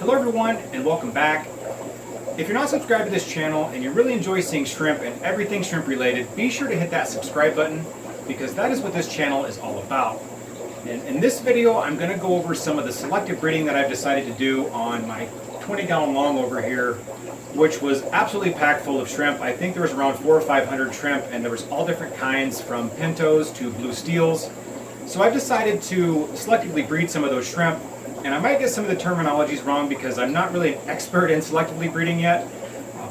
Hello everyone and welcome back. If you're not subscribed to this channel and you really enjoy seeing shrimp and everything shrimp related, be sure to hit that subscribe button because that is what this channel is all about. And in this video I'm going to go over some of the selective breeding that I've decided to do on my 20-gallon long over here, which was absolutely packed full of shrimp. I think there was around 400 or 500 shrimp, and there was all different kinds from pintos to blue steels. So I've decided to selectively breed some of those shrimp. And I might get some of the terminologies wrong because I'm not really an expert in selectively breeding yet.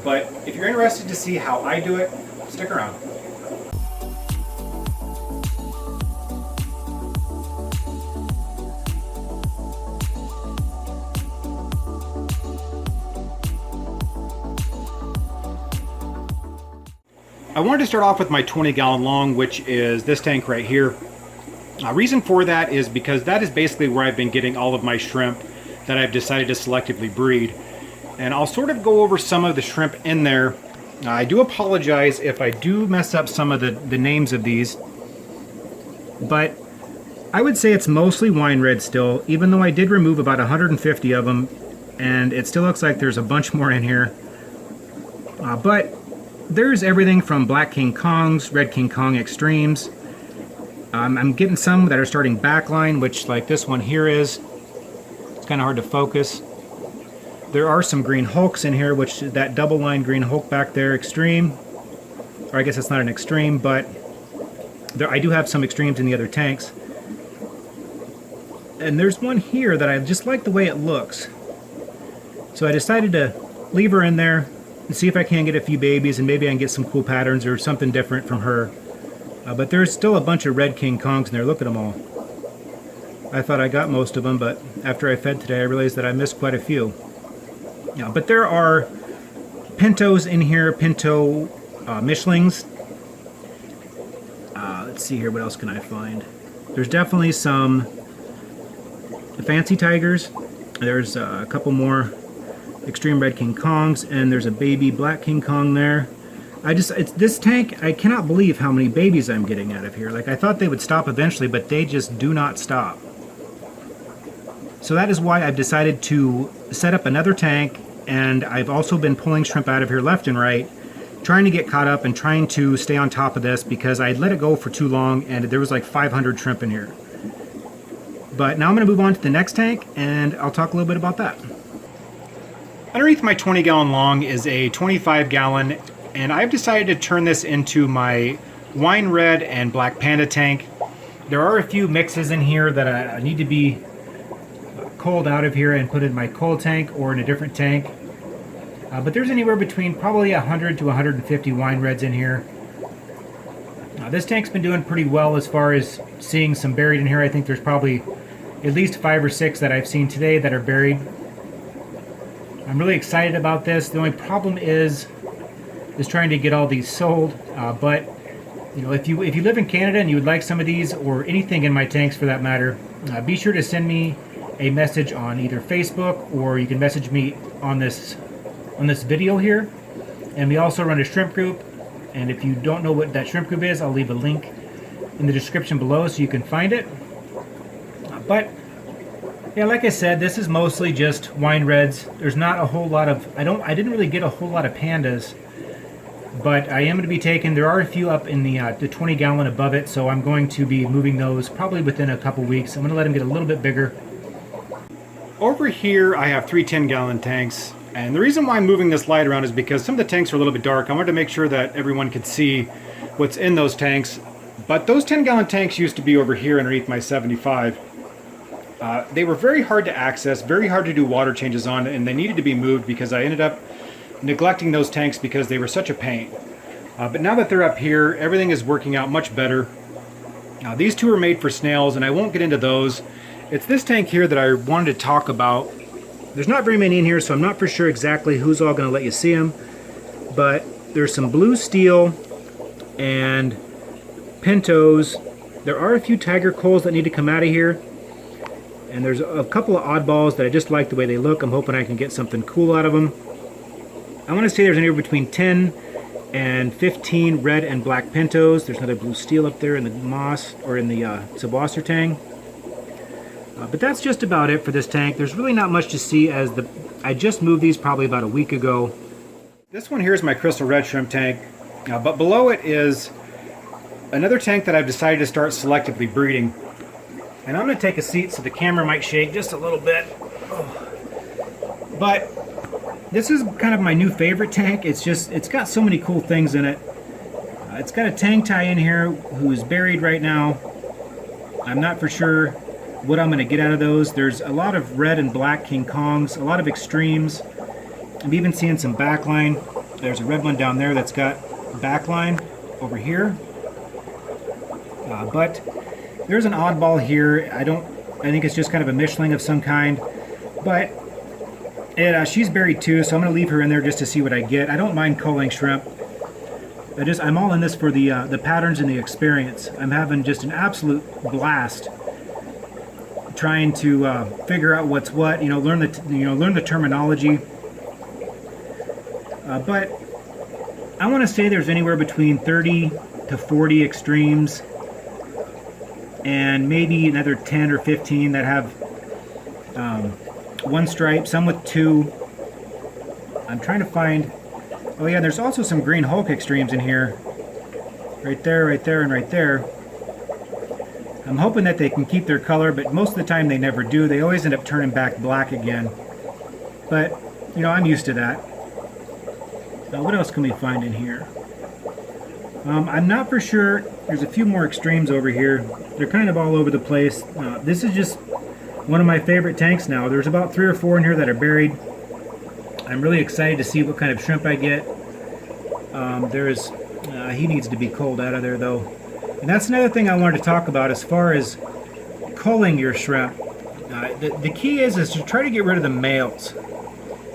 But if you're interested to see how I do it, stick around. I wanted to start off with my 20-gallon long, which is this tank right here. Reason for that is because that is basically where I've been getting all of my shrimp that I've decided to selectively breed. And I'll sort of go over some of the shrimp in there. I do apologize if I do mess up some of the names of these, but I would say it's mostly wine red still, even though I did remove about 150 of them, and it still looks like there's a bunch more in here. But there's everything from Black King Kongs, Red King Kong Extremes. I'm getting some that are starting backline, which like this one here is. It's kind of hard to focus. There are some green hulks in here, which that double line green hulk back there, extreme. Or I guess it's not an extreme, but I do have some extremes in the other tanks. And there's one here that I just like the way it looks. So I decided to leave her in there and see if I can get a few babies, and maybe I can get some cool patterns or something different from her. But there's still a bunch of Red King Kongs in there. Look at them all. I thought I got most of them, but after I fed today I realized that I missed quite a few. But there are pintos in here, pinto Michelins. Let's see here, what else can I find? There's definitely some fancy tigers. There's a couple more extreme Red King Kongs, and there's a baby Black King Kong there. It's this tank, I cannot believe how many babies I'm getting out of here. Like, I thought they would stop eventually, but they just do not stop. So that is why I've decided to set up another tank, and I've also been pulling shrimp out of here left and right, trying to get caught up and trying to stay on top of this because I'd let it go for too long and there was like 500 shrimp in here. But now I'm going to move on to the next tank, and I'll talk a little bit about that. Underneath my 20-gallon long is a 25-gallon, and I've decided to turn this into my wine red and black panda tank. There are a few mixes in here that I need to be culled out of here and put in my cold tank or in a different tank. But there's anywhere between probably 100 to 150 wine reds in here. This tank's been doing pretty well as far as seeing some buried in here. I think there's probably at least 5 or 6 that I've seen today that are buried. I'm really excited about this. The only problem is trying to get all these sold, but you know, if you live in Canada and you would like some of these or anything in my tanks for that matter, be sure to send me a message on either Facebook, or you can message me on this video here. And we also run a shrimp group, and if you don't know what that shrimp group is, I'll leave a link in the description below so you can find it. But yeah, like I said, this is mostly just wine reds. There's not a whole lot of I didn't really get a whole lot of pandas. But I am going to be taking, there are a few up in the 20-gallon above it, so I'm going to be moving those probably within a couple weeks. I'm going to let them get a little bit bigger. Over here I have 3 10-gallon tanks, and the reason why I'm moving this light around is because some of the tanks are a little bit dark. I wanted to make sure that everyone could see what's in those tanks. But those 10-gallon tanks used to be over here underneath my 75. They were very hard to access, very hard to do water changes on, and they needed to be moved because I ended up neglecting those tanks because they were such a pain. But now that they're up here, everything is working out much better. These two are made for snails, and I won't get into those. It's this tank here that I wanted to talk about. There's not very many in here, so I'm not for sure exactly who's all going to let you see them. But there's some blue steel and pintos. There are a few tiger coals that need to come out of here. And there's a couple of oddballs that I just like the way they look. I'm hoping I can get something cool out of them. I want to say there's anywhere between 10 and 15 red and black pintos. There's another blue steel up there in the moss, or in the subwasser tang. But that's just about it for this tank. There's really not much to see as I just moved these probably about a week ago. This one here is my crystal red shrimp tank, but below it is another tank that I've decided to start selectively breeding. And I'm going to take a seat so the camera might shake just a little bit. But this is kind of my new favorite tank. It's got so many cool things in it. It's got a tang tie in here who's buried right now. I'm not for sure what I'm going to get out of those. There's a lot of red and black King Kongs, a lot of extremes. I'm even seeing some backline. There's a red one down there that's got backline over here. But there's an oddball here. I think it's just kind of a Michelin of some kind. But she's buried too, so I'm going to leave her in there just to see what I get. I don't mind culling shrimp. I'm all in this for the patterns and the experience. I'm having just an absolute blast trying to figure out what's what. Learn the terminology. But I want to say there's anywhere between 30 to 40 extremes, and maybe another 10 or 15 that have one stripe, some with two. I'm trying to find. Oh yeah, there's also some green Hulk extremes in here. Right there, and right there. I'm hoping that they can keep their color, but most of the time they never do. They always end up turning back black again. But, I'm used to that. Now, what else can we find in here? I'm not for sure. There's a few more extremes over here. They're kind of all over the place. This is just one of my favorite tanks now. There's about 3 or 4 in here that are buried. I'm really excited to see what kind of shrimp I get. He needs to be culled out of there though. And that's another thing I wanted to talk about as far as culling your shrimp. The key is to try to get rid of the males,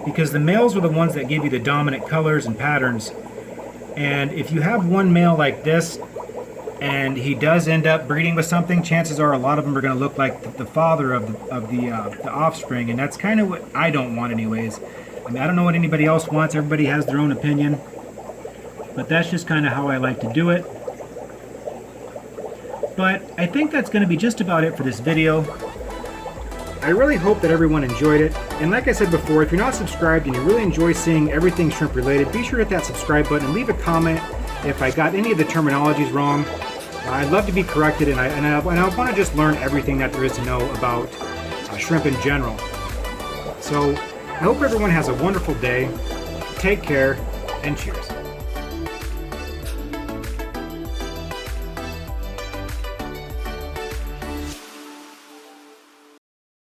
because the males are the ones that give you the dominant colors and patterns. And if you have one male like this and he does end up breeding with something, chances are a lot of them are going to look like the father of the offspring, and that's kind of what I don't want anyways. I mean, I don't know what anybody else wants. Everybody has their own opinion. But that's just kind of how I like to do it. But I think that's going to be just about it for this video. I really hope that everyone enjoyed it. And like I said before, if you're not subscribed and you really enjoy seeing everything shrimp related, be sure to hit that subscribe button and leave a comment if I got any of the terminologies wrong. I'd love to be corrected, and I want to just learn everything that there is to know about shrimp in general. So I hope everyone has a wonderful day. Take care, and cheers.